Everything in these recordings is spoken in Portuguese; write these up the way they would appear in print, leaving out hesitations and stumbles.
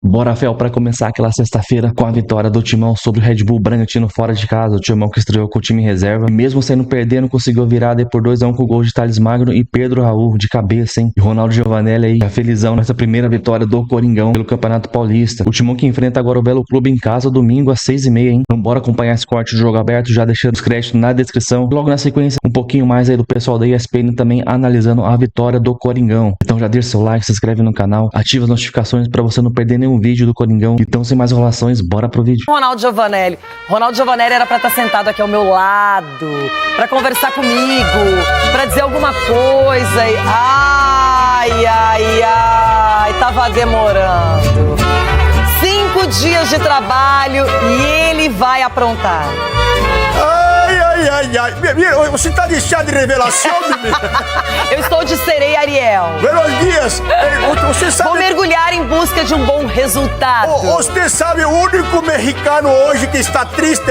Bora, Fel, para começar aquela sexta-feira com a vitória do Timão sobre o Red Bull Bragantino fora de casa. O Timão que estreou com o time em reserva, e mesmo saindo perdendo, conseguiu virar por 2-1 com o gol de Thales Magno e Pedro Raul de cabeça, hein? E Ronaldo Giovanelli aí, tá felizão nessa primeira vitória do Coringão pelo Campeonato Paulista. O Timão que enfrenta agora o Belo Clube em casa, domingo às 6h30, hein? Então bora acompanhar esse corte do jogo aberto, já deixando os créditos na descrição. Logo na sequência, um pouquinho mais aí do pessoal da ESPN também analisando a vitória do Coringão. Então já deixa seu like, se inscreve no canal, ativa as notificações para você não perder nenhum vídeo do Coringão. Então, sem mais enrolações, bora pro vídeo. Ronaldo Giovanelli era pra estar sentado aqui ao meu lado, pra conversar comigo, pra dizer alguma coisa e... Ai, tava demorando. 5 dias de trabalho e ele vai aprontar. Ai. Você tá de chá de revelação, bebê? Eu estou de sereia Ariel. Buenos dias. Você sabe... Vou mergulhar em busca de um bom resultado. Você sabe o único mexicano hoje que está triste?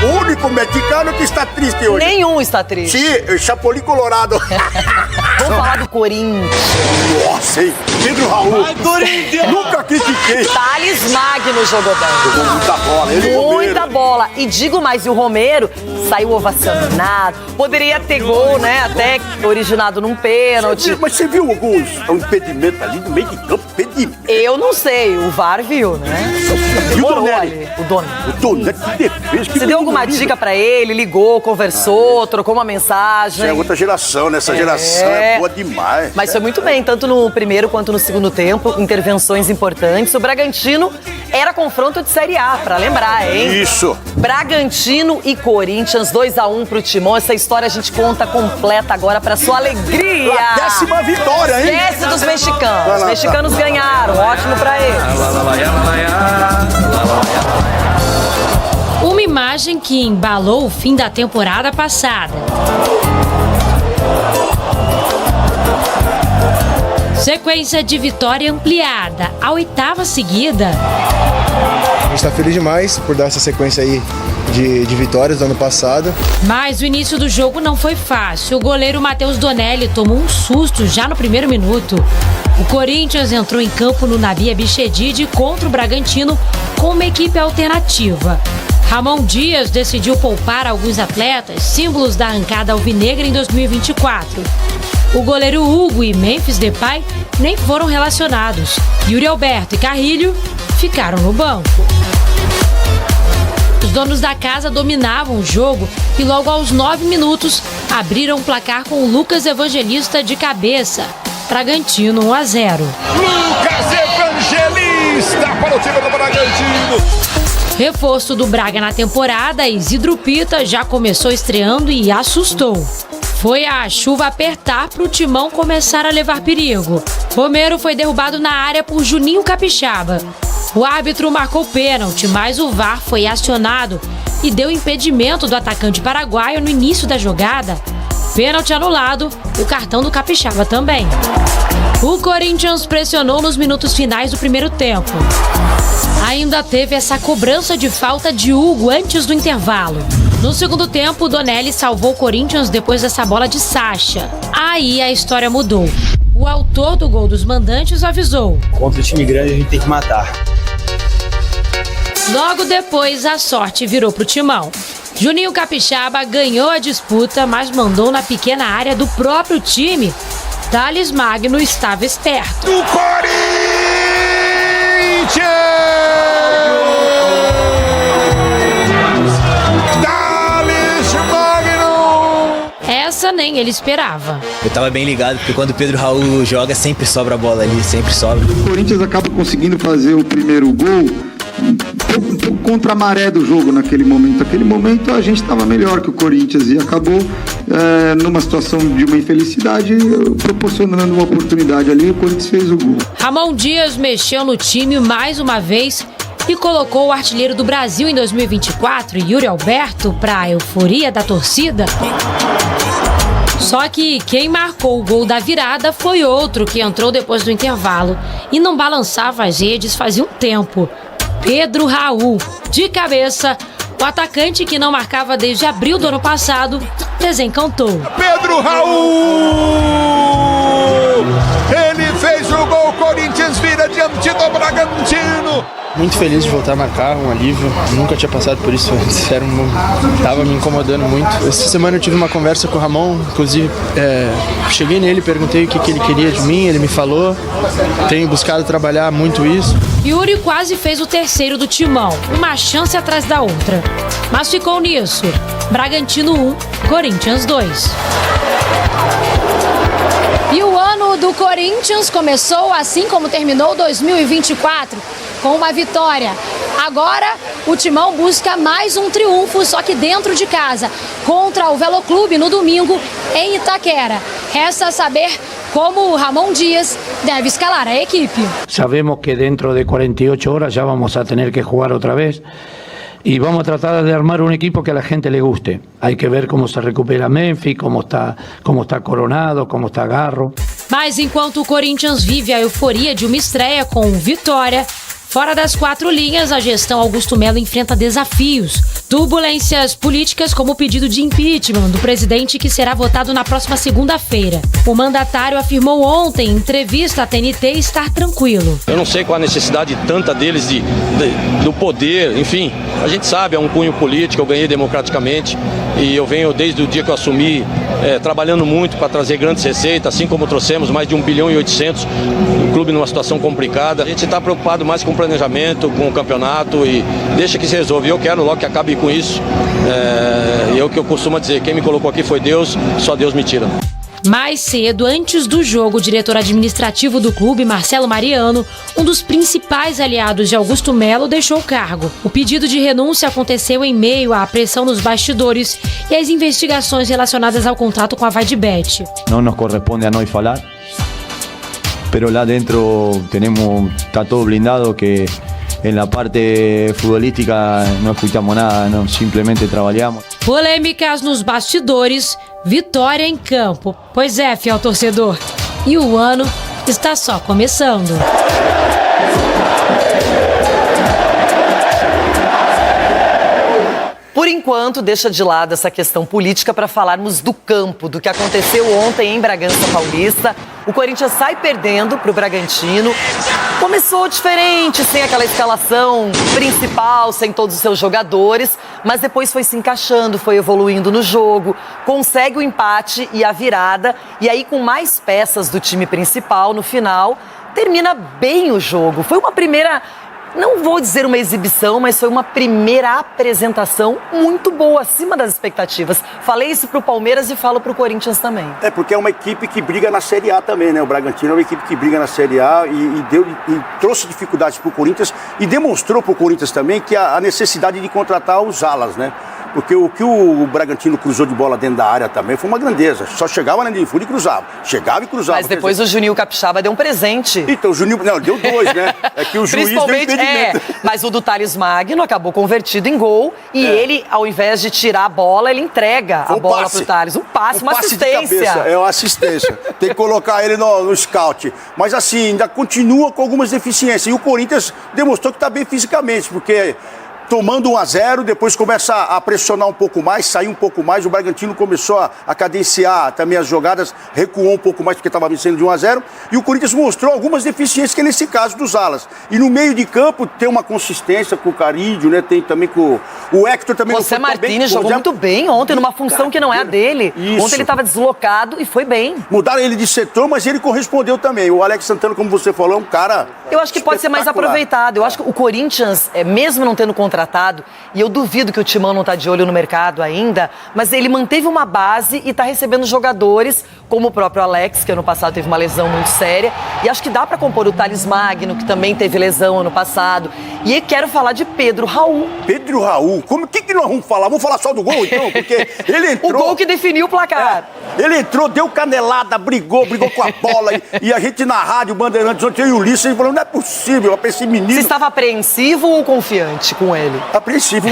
O único mexicano que está triste hoje. Nenhum está triste. Sim, Chapolin Colorado. Vamos falar do Corinthians. Nossa, hein? Pedro Raul. Vai, Corinthians! Nunca critiquei. Thales Magno jogou bem. Jogou muita bola. Ele muita bola. E digo mais, e o Romero saiu ovacionado. Poderia ter gol, né? Até originado num pênalti. Mas você viu o impedimento ali no meio de campo? Impedimento. Eu não sei, o VAR viu, né? Demorou ali. O Donelli. Que defesa. Você deu alguma dica pra ele? Ligou, conversou, trocou uma mensagem? É outra geração, né? Essa geração é boa demais. Mas foi muito bem, tanto no primeiro quanto no segundo tempo. Intervenções importantes. O Bragantino era confronto de Série A, pra lembrar, hein? Isso. Bragantino e Corinthians, 2-1 pro Timão. Essa história a gente conta completa agora pra sua alegria. A 10ª vitória, hein? Esquece dos mexicanos. Os mexicanos ganharam. Ótimo pra eles. Uma imagem que embalou o fim da temporada passada. Sequência de vitória ampliada, a 8ª seguida. A gente está feliz demais por dar essa sequência aí de vitórias do ano passado. Mas o início do jogo não foi fácil. O goleiro Matheus Donelli tomou um susto já no primeiro minuto. O Corinthians entrou em campo no Nabi Abichedid contra o Bragantino com uma equipe alternativa. Ramon Dias decidiu poupar alguns atletas, símbolos da arrancada alvinegra em 2024. O goleiro Hugo e Memphis Depay nem foram relacionados. Yuri Alberto e Carrilho ficaram no banco. Os donos da casa dominavam o jogo e logo aos 9 minutos abriram o placar com o Lucas Evangelista de cabeça. Bragantino 1-0. Lucas Evangelista para o time do Bragantino. Reforço do Braga na temporada, Isidro Pita já começou estreando e assustou. Foi a chuva apertar para o Timão começar a levar perigo. Romero foi derrubado na área por Juninho Capixaba. O árbitro marcou pênalti, mas o VAR foi acionado e deu impedimento do atacante paraguaio no início da jogada. Pênalti anulado, o cartão do Capixaba também. O Corinthians pressionou nos minutos finais do primeiro tempo. Ainda teve essa cobrança de falta de Hugo antes do intervalo. No segundo tempo, Donelli salvou o Corinthians depois dessa bola de Sacha. Aí a história mudou. O autor do gol dos mandantes avisou: contra o time grande a gente tem que matar. Logo depois, a sorte virou pro Timão. Juninho Capixaba ganhou a disputa, mas mandou na pequena área do próprio time. Thales Magno estava esperto. Do Corinthians! Thales Magno! Essa nem ele esperava. Eu tava bem ligado, porque quando o Pedro Raul joga, sempre sobra a bola ali, sempre sobra. O Corinthians acaba conseguindo fazer o primeiro gol um pouco contra a maré do jogo naquele momento. Naquele momento a gente estava melhor que o Corinthians e acabou numa situação de uma infelicidade, proporcionando uma oportunidade ali, o Corinthians fez o gol. Ramon Dias mexeu no time mais uma vez e colocou o artilheiro do Brasil em 2024, Yuri Alberto, para a euforia da torcida. Só que quem marcou o gol da virada foi outro que entrou depois do intervalo e não balançava as redes fazia um tempo. Pedro Raul, de cabeça, o atacante que não marcava desde abril do ano passado, desencantou. Pedro Raul! Ele fez o gol, Corinthians vira diante do Bragantino. Muito feliz de voltar a marcar, um alívio. Nunca tinha passado por isso antes, tava me incomodando muito. Essa semana eu tive uma conversa com o Ramon, inclusive cheguei nele, perguntei o que ele queria de mim, ele me falou. Tenho buscado trabalhar muito isso. Yuri quase fez o terceiro do Timão, uma chance atrás da outra. Mas ficou nisso. Bragantino 1, Corinthians 2. E o ano do Corinthians começou assim como terminou 2024, com uma vitória. Agora, o Timão busca mais um triunfo, só que dentro de casa, contra o Veloclube no domingo, em Itaquera. Resta saber como o Ramon Dias deve escalar a equipe. Sabemos que dentro de 48 horas já vamos a tener que jugar outra vez. Y vamos a tratar de armar un equipo que a la gente le guste. Hay que ver cómo se recupera Memphis, cómo está Coronado, cómo está Garro. Mas enquanto o Corinthians vive a euforia de uma estreia com vitória, fora das quatro linhas, a gestão Augusto Melo enfrenta desafios. Turbulências políticas como o pedido de impeachment do presidente que será votado na próxima segunda-feira. O mandatário afirmou ontem em entrevista à TNT estar tranquilo. Eu não sei qual a necessidade tanta deles do poder, enfim, a gente sabe, é um cunho político, eu ganhei democraticamente e eu venho desde o dia que eu assumi trabalhando muito para trazer grandes receitas, assim como trouxemos mais de 1,8 bilhão, o clube numa situação complicada. A gente está preocupado mais com o planejamento, com o campeonato e deixa que se resolva. Eu quero logo que acabe com isso. E é o que eu costumo dizer, quem me colocou aqui foi Deus, só Deus me tira. Mais cedo, antes do jogo, o diretor administrativo do clube, Marcelo Mariano, um dos principais aliados de Augusto Melo, deixou o cargo. O pedido de renúncia aconteceu em meio à pressão nos bastidores e às investigações relacionadas ao contrato com a Vaidbet. Não nos corresponde a nós falar, mas lá dentro está todo blindado que en la parte futbolística no escuchamos nada, no, simplesmente trabalhamos. Polêmicas nos bastidores, vitória em campo. Pois é, fiel torcedor. E o ano está só começando. Por enquanto, deixa de lado essa questão política para falarmos do campo, do que aconteceu ontem em Bragança Paulista. O Corinthians sai perdendo para o Bragantino. Começou diferente, sem aquela escalação principal, sem todos os seus jogadores, mas depois foi se encaixando, foi evoluindo no jogo, consegue o empate e a virada, e aí com mais peças do time principal, no final, termina bem o jogo. Foi uma primeira... Não vou dizer uma exibição, mas foi uma primeira apresentação muito boa, acima das expectativas. Falei isso pro Palmeiras e falo pro Corinthians também. É porque é uma equipe que briga na Série A também, né? O Bragantino é uma equipe que briga na Série A e trouxe dificuldades pro Corinthians e demonstrou pro Corinthians também que a necessidade de contratar os alas, né? Porque o que o Bragantino cruzou de bola dentro da área também foi uma grandeza. Só chegava na linha de fundo e cruzava. Chegava e cruzava. Mas depois o Juninho Capixaba deu um presente. Então, o Juninho... Não, deu dois, né? É que o juiz deu impedimento. Mas o do Thales Magno acabou convertido em gol. E ele, ao invés de tirar a bola, ele entrega a bola pro Thales. Um passe, uma assistência. É uma assistência. Tem que colocar ele no scout. Mas assim, ainda continua com algumas deficiências. E o Corinthians demonstrou que está bem fisicamente, porque... Tomando 1-0, depois começa a pressionar um pouco mais, sair um pouco mais. O Bragantino começou a cadenciar também as jogadas, recuou um pouco mais porque estava vencendo de 1-0. E o Corinthians mostrou algumas deficiências, que é nesse caso dos alas. E no meio de campo tem uma consistência com o Carídio, né? Tem também com o Hector também. José Martínez jogou muito bem ontem, numa função que não é a dele. Isso. Ontem ele estava deslocado e foi bem. Mudaram ele de setor, mas ele correspondeu também. O Alex Santana, como você falou, é um cara... Eu acho que pode ser mais aproveitado. Eu acho que o Corinthians, mesmo não tendo contratado, e eu duvido que o Timão não está de olho no mercado ainda, mas ele manteve uma base e está recebendo jogadores como o próprio Alex, que ano passado teve uma lesão muito séria, e acho que dá para compor o Thales Magno, que também teve lesão ano passado, e quero falar de Pedro Raul. Pedro Raul? O que nós vamos falar? Vamos falar só do gol, então? Porque ele entrou... O gol que definiu o placar. Ele entrou, deu canelada, brigou com a bola, e a gente na rádio, Bandeirantes, ontem eu e o Ulisses, falando, não é possível, para esse menino... Você estava apreensivo ou confiante com ele? Apreensivo.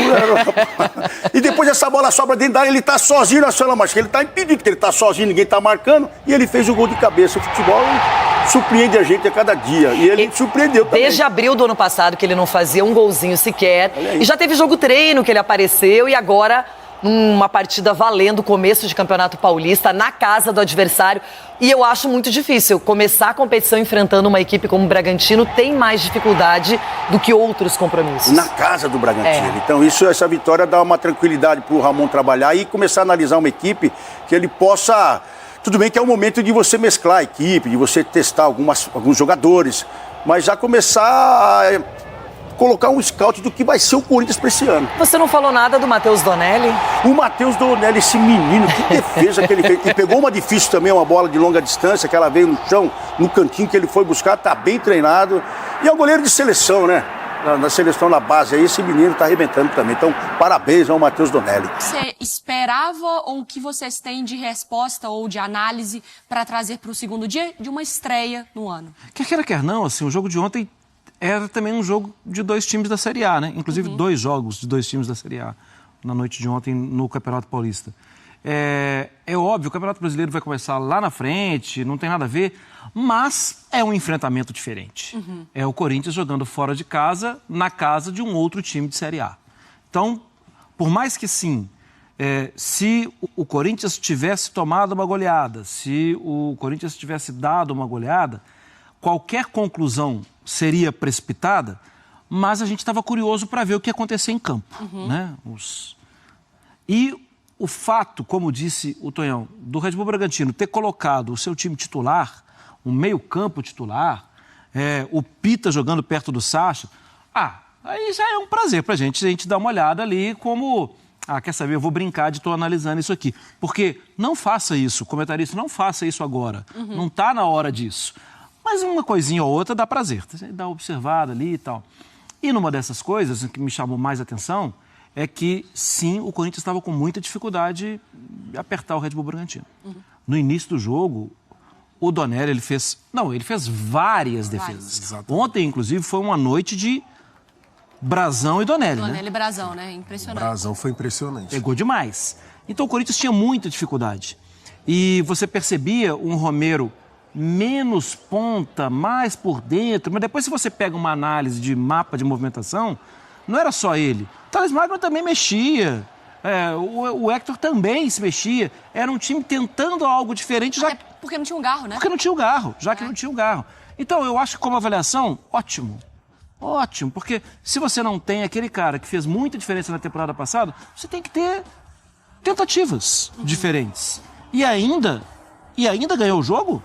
E depois essa bola sobra dentro da área, ele tá sozinho na sua mas que ele tá impedido, porque ele tá sozinho, ninguém tá marcando, e ele fez o gol de cabeça. O futebol surpreende a gente a cada dia, e ele surpreendeu também. Desde abril do ano passado que ele não fazia um golzinho sequer, e já teve jogo treino que ele apareceu, e agora numa partida valendo, começo de Campeonato Paulista, na casa do adversário. E eu acho muito difícil. Começar a competição enfrentando uma equipe como o Bragantino tem mais dificuldade do que outros compromissos. Na casa do Bragantino. Então, essa vitória dá uma tranquilidade para o Ramon trabalhar e começar a analisar uma equipe que ele possa... Tudo bem que é o momento de você mesclar a equipe, de você testar alguns jogadores, mas já começar a colocar um scout do que vai ser o Corinthians para esse ano. Você não falou nada do Matheus Donelli? O Matheus Donelli, esse menino, que defesa que ele fez. E pegou uma difícil também, uma bola de longa distância, que ela veio no chão, no cantinho que ele foi buscar, tá bem treinado. E é um goleiro de seleção, né? Na seleção na base aí, esse menino tá arrebentando também. Então, parabéns ao Matheus Donelli. Você esperava ou o que vocês têm de resposta ou de análise para trazer para o segundo dia de uma estreia no ano? Quer queira, quer não, assim, o jogo de ontem era também um jogo de 2 times da Série A, né? Inclusive 2 jogos de 2 times da Série A na noite de ontem no Campeonato Paulista. É óbvio, o Campeonato Brasileiro vai começar lá na frente, não tem nada a ver, mas é um enfrentamento diferente. É o Corinthians jogando fora de casa, na casa de um outro time de Série A. Então, por mais que sim, se o Corinthians tivesse tomado uma goleada, se o Corinthians tivesse dado uma goleada, qualquer conclusão seria precipitada, mas a gente estava curioso para ver o que ia acontecer em campo. Né? E o fato, como disse o Tonhão, do Red Bull Bragantino ter colocado o seu time titular, um meio-campo titular, o Pita jogando perto do Sacha, aí já é um prazer pra gente, a gente dar uma olhada ali como... quer saber, eu vou brincar de estar analisando isso aqui. Porque não faça isso, comentarista, não faça isso agora. Não está na hora disso. Mas uma coisinha ou outra dá prazer. Dá uma observada ali e tal. E numa dessas coisas, que me chamou mais atenção, é que, sim, o Corinthians estava com muita dificuldade de apertar o Red Bull Bragantino. No início do jogo, o Donelli, ele fez várias defesas. Ontem, inclusive, foi uma noite de Brazão e Donelli, Donelli né? e Brazão, né? Impressionante. Brazão foi impressionante. Pegou demais. Então, o Corinthians tinha muita dificuldade. E você percebia um Romero menos ponta, mais por dentro, mas depois se você pega uma análise de mapa de movimentação, não era só ele. O Thales Magno também mexia, o Hector também se mexia. Era um time tentando algo diferente. Porque não tinha um Garro, né? Porque não tinha o Garro, já que não tinha o Garro. Então eu acho que como avaliação, ótimo. Ótimo, porque se você não tem aquele cara que fez muita diferença na temporada passada, você tem que ter tentativas diferentes. E ainda ganhou o jogo.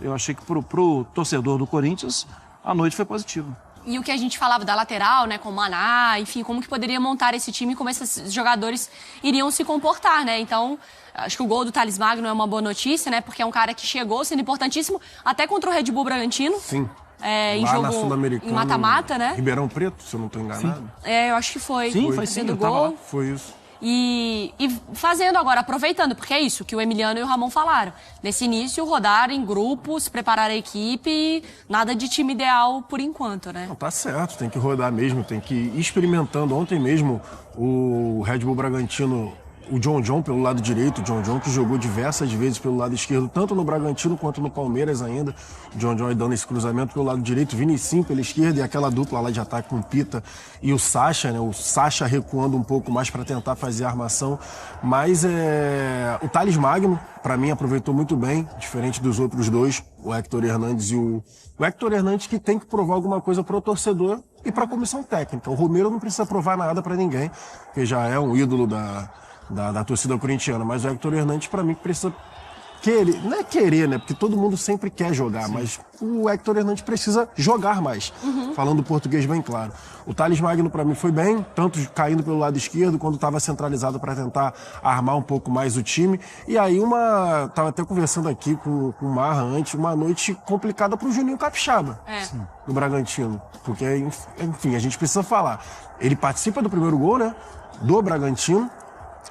Eu achei que pro torcedor do Corinthians, a noite foi positiva. E o que a gente falava da lateral, né, com o Maná, enfim, como que poderia montar esse time e como esses jogadores iriam se comportar, né? Então, acho que o gol do Thales Magno é uma boa notícia, né? Porque é um cara que chegou sendo importantíssimo até contra o Red Bull Bragantino. Sim. Em lá jogo na Sul-Americana, em mata-mata, né? Ribeirão Preto, se eu não estou enganado. Sim. Eu acho que foi. Sim, foi sim, eu tava lá. Foi isso. E fazendo agora, aproveitando, porque é isso que o Emiliano e o Ramon falaram. Nesse início, rodar em grupos, preparar a equipe, nada de time ideal por enquanto, né? Não, tá certo, tem que rodar mesmo, tem que ir experimentando. Ontem mesmo, o Red Bull Bragantino, o John pelo lado direito, o John que jogou diversas vezes pelo lado esquerdo, tanto no Bragantino quanto no Palmeiras ainda. O John dando esse cruzamento pelo lado direito, Vinicinho pela esquerda e aquela dupla lá de ataque com o Pita e o Sacha, né? O Sacha recuando um pouco mais para tentar fazer a armação. Mas o Thales Magno, para mim, aproveitou muito bem, diferente dos outros dois, o Hector Hernandes e o Hector Hernandes, que tem que provar alguma coisa pro torcedor e para a comissão técnica. O Romero não precisa provar nada para ninguém, porque já é um ídolo da torcida corintiana, mas o Hector Hernandes, para mim, precisa querer, não é querer, né, porque todo mundo sempre quer jogar, mas o Hector Hernandes precisa jogar mais, falando português bem claro. O Thales Magno, para mim, foi bem, tanto caindo pelo lado esquerdo, quando estava centralizado para tentar armar um pouco mais o time, e aí estava até conversando aqui com o Marra antes, uma noite complicada para o Juninho Capixaba, do Bragantino, porque, enfim, a gente precisa falar. Ele participa do primeiro gol, né, do Bragantino,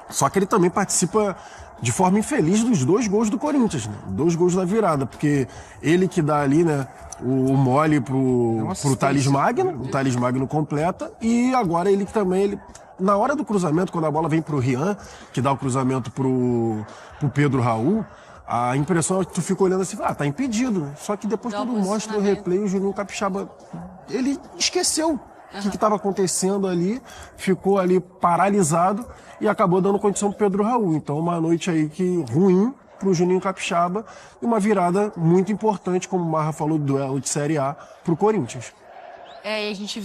só que ele também participa de forma infeliz dos 2 gols do Corinthians, né? 2 gols da virada, porque ele que dá ali, né, o mole pro Thales Magno, o Thales Magno completa, e agora ele que também, na hora do cruzamento, quando a bola vem pro Rian, que dá o cruzamento pro Pedro Raul, a impressão é que tu fica olhando assim, tá impedido, né? Só que depois quando mostra o replay, o Juninho Capixaba, ele esqueceu o que estava acontecendo ali, ficou ali paralisado e acabou dando condição para Pedro Raul. Então, uma noite aí ruim para o Juninho Capixaba e uma virada muito importante, como o Marra falou, do duelo de Série A para o Corinthians. E a gente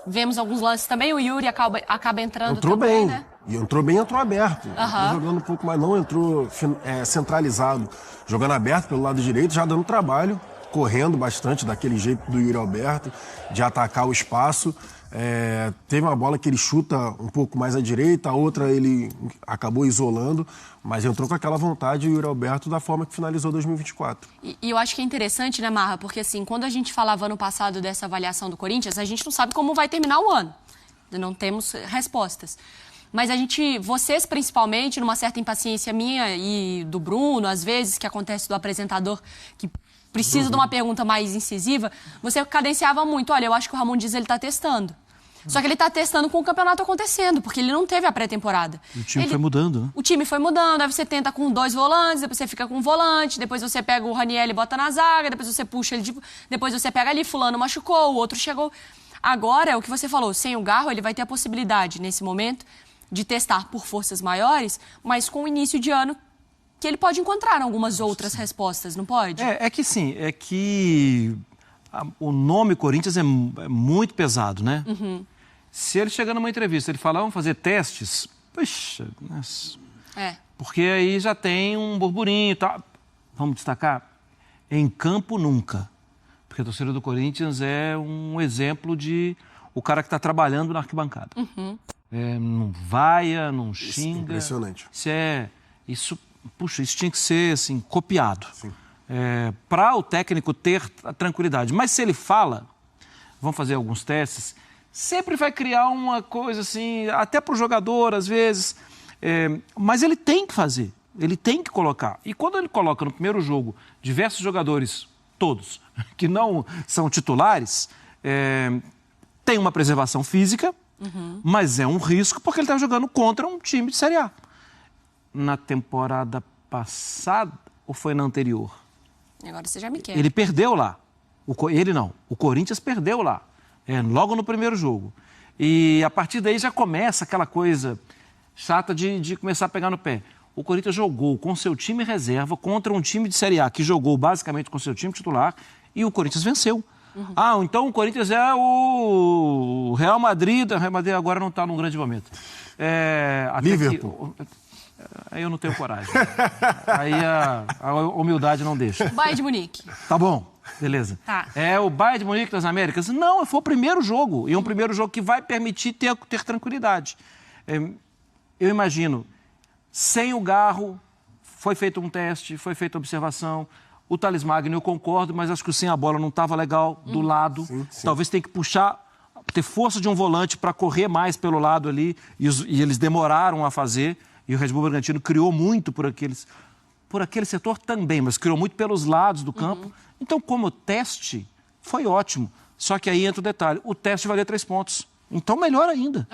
vemos alguns lances também, o Yuri acaba entrando entrou também, bem, né? E entrou bem, entrou aberto. Entrou jogando um pouco mais, não entrou centralizado. Jogando aberto pelo lado direito, já dando trabalho, correndo bastante, daquele jeito do Yuri Alberto, de atacar o espaço. Teve uma bola que ele chuta um pouco mais à direita, a outra ele acabou isolando, mas entrou com aquela vontade o Yuri Alberto da forma que finalizou 2024. E eu acho que é interessante, né, Marra? Porque assim, quando a gente falava ano passado dessa avaliação do Corinthians, a gente não sabe como vai terminar o ano. Não temos respostas. Mas vocês principalmente, numa certa impaciência minha e do Bruno, às vezes, que acontece do apresentador que precisa de uma pergunta mais incisiva, você cadenciava muito. Olha, eu acho que o Ramon Dias ele está testando. Só que ele está testando com o campeonato acontecendo, porque ele não teve a pré-temporada. O time foi mudando, né? O time foi mudando, aí você tenta com 2 volantes, depois você fica com um volante, depois você pega o Raniel e bota na zaga, depois você puxa ele, depois você pega ali, fulano machucou, o outro chegou. Agora, é o que você falou, sem o Garro, ele vai ter a possibilidade, nesse momento, de testar por forças maiores, mas com o início de ano, que ele pode encontrar algumas outras respostas, não pode? É que o nome Corinthians é muito pesado, né? Uhum. Se ele chegar numa entrevista, ele falar, vamos fazer testes, puxa, porque aí já tem um burburinho e tal. Vamos destacar, em campo nunca, porque a torcida do Corinthians é um exemplo de o cara que está trabalhando na arquibancada. Uhum. Não vaia, não xinga. Impressionante. Isso tinha que ser assim, copiado. Para o técnico ter a tranquilidade. Mas se ele fala, vamos fazer alguns testes, sempre vai criar uma coisa assim, até para o jogador, às vezes. Mas ele tem que fazer, ele tem que colocar. E quando ele coloca no primeiro jogo diversos jogadores, todos, que não são titulares, tem uma preservação física, mas é um risco porque ele está jogando contra um time de Série A. Na temporada passada ou foi na anterior? Agora você já me quer. Ele perdeu lá. Ele não. O Corinthians perdeu lá. Logo no primeiro jogo. E a partir daí já começa aquela coisa chata de começar a pegar no pé. O Corinthians jogou com seu time reserva contra um time de Série A que jogou basicamente com seu time titular e o Corinthians venceu. Então o Corinthians é o Real Madrid. O Real Madrid agora não está num grande momento. Liverpool. Aí eu não tenho coragem. Aí a humildade não deixa. Bayern de Munique. Tá bom, beleza. Tá. É o Bayern de Munique das Américas? Não, foi o primeiro jogo. E é um primeiro jogo que vai permitir ter tranquilidade. Eu imagino, sem o Garro, foi feito um teste, foi feita observação. O Thales Magno, eu concordo, mas acho que sem a bola não estava legal do lado. Sim. Talvez tenha que puxar, ter força de um volante para correr mais pelo lado ali. E eles demoraram a fazer. E o Red Bull Bragantino criou muito por aquele setor também, mas criou muito pelos lados do campo. Então, como teste, foi ótimo. Só que aí entra o detalhe, o teste valia 3 pontos. Então, melhor ainda.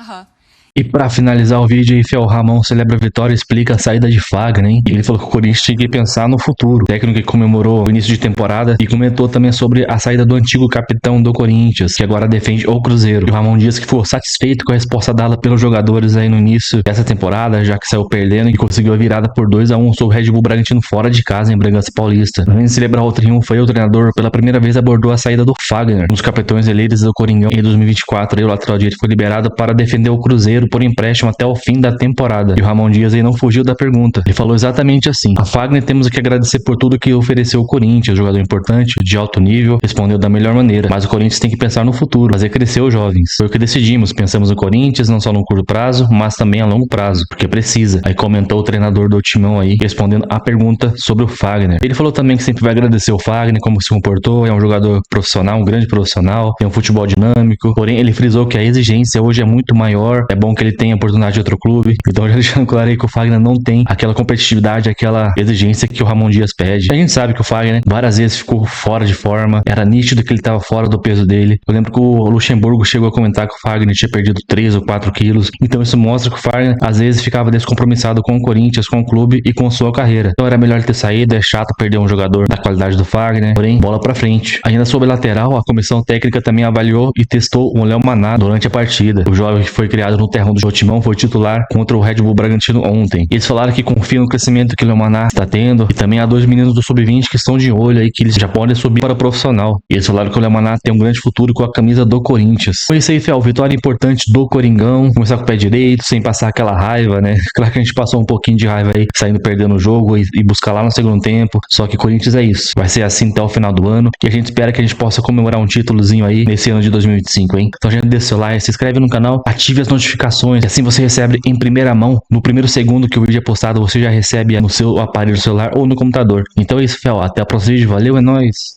E pra finalizar o vídeo aí, o Ramon celebra a vitória e explica a saída de Fagner, hein? Ele falou que o Corinthians tinha que pensar no futuro. O técnico que comemorou o início de temporada e comentou também sobre a saída do antigo capitão do Corinthians, que agora defende o Cruzeiro. E o Ramon Dias que ficou satisfeito com a resposta dada pelos jogadores aí no início dessa temporada, já que saiu perdendo e conseguiu a virada por 2-1 sobre o Red Bull Bragantino fora de casa em Bragança Paulista. Além de celebrar o triunfo, aí o treinador pela primeira vez abordou a saída do Fagner, um dos capitães eleitos do Coringão em 2024. Aí o lateral direito foi liberado para defender o Cruzeiro por empréstimo até o fim da temporada. E o Ramon Dias aí não fugiu da pergunta. Ele falou exatamente assim: a Fagner temos que agradecer por tudo que ofereceu o Corinthians, jogador importante, de alto nível, respondeu da melhor maneira. Mas o Corinthians tem que pensar no futuro, fazer crescer os jovens. Foi o que decidimos, pensamos no Corinthians, não só no curto prazo, mas também a longo prazo, porque precisa. Aí comentou o treinador do Timão aí, respondendo a pergunta sobre o Fagner. Ele falou também que sempre vai agradecer o Fagner, como se comportou, é um jogador profissional, um grande profissional, tem um futebol dinâmico, porém ele frisou que a exigência hoje é muito maior, é bom bom que ele tenha oportunidade de outro clube. Então já deixando claro aí que o Fagner não tem aquela competitividade, aquela exigência que o Ramon Dias pede. A gente sabe que o Fagner várias vezes ficou fora de forma, era nítido que ele estava fora do peso dele. Eu lembro que o Luxemburgo chegou a comentar que o Fagner tinha perdido 3 ou 4 quilos. Então isso mostra que o Fagner às vezes ficava descompromissado com o Corinthians, com o clube e com sua carreira. Então era melhor ele ter saído. É chato perder um jogador da qualidade do Fagner, porém bola pra frente. Ainda sobre lateral, a comissão técnica também avaliou e testou o Léo Maná durante a partida. O jovem que foi criado no terrão do Timão foi titular contra o Red Bull Bragantino ontem. Eles falaram que confiam no crescimento que o Léo Maná está tendo, e também há 2 meninos do Sub-20 que estão de olho aí, que eles já podem subir para o profissional. E eles falaram que o Léo Maná tem um grande futuro com a camisa do Corinthians. Foi isso aí, Fel. Vitória importante do Coringão. Começar com o pé direito, sem passar aquela raiva, né? Claro que a gente passou um pouquinho de raiva aí, saindo perdendo o jogo e buscar lá no segundo tempo. Só que o Corinthians é isso. Vai ser assim até o final do ano. E a gente espera que a gente possa comemorar um títulozinho aí nesse ano de 2025, hein? Então, gente, deixa seu like, se inscreve no canal, ative as notificações. E assim você recebe em primeira mão, no primeiro segundo que o vídeo é postado, você já recebe no seu aparelho celular ou no computador. Então é isso, Fel. Até o próximo vídeo. Valeu, é nóis!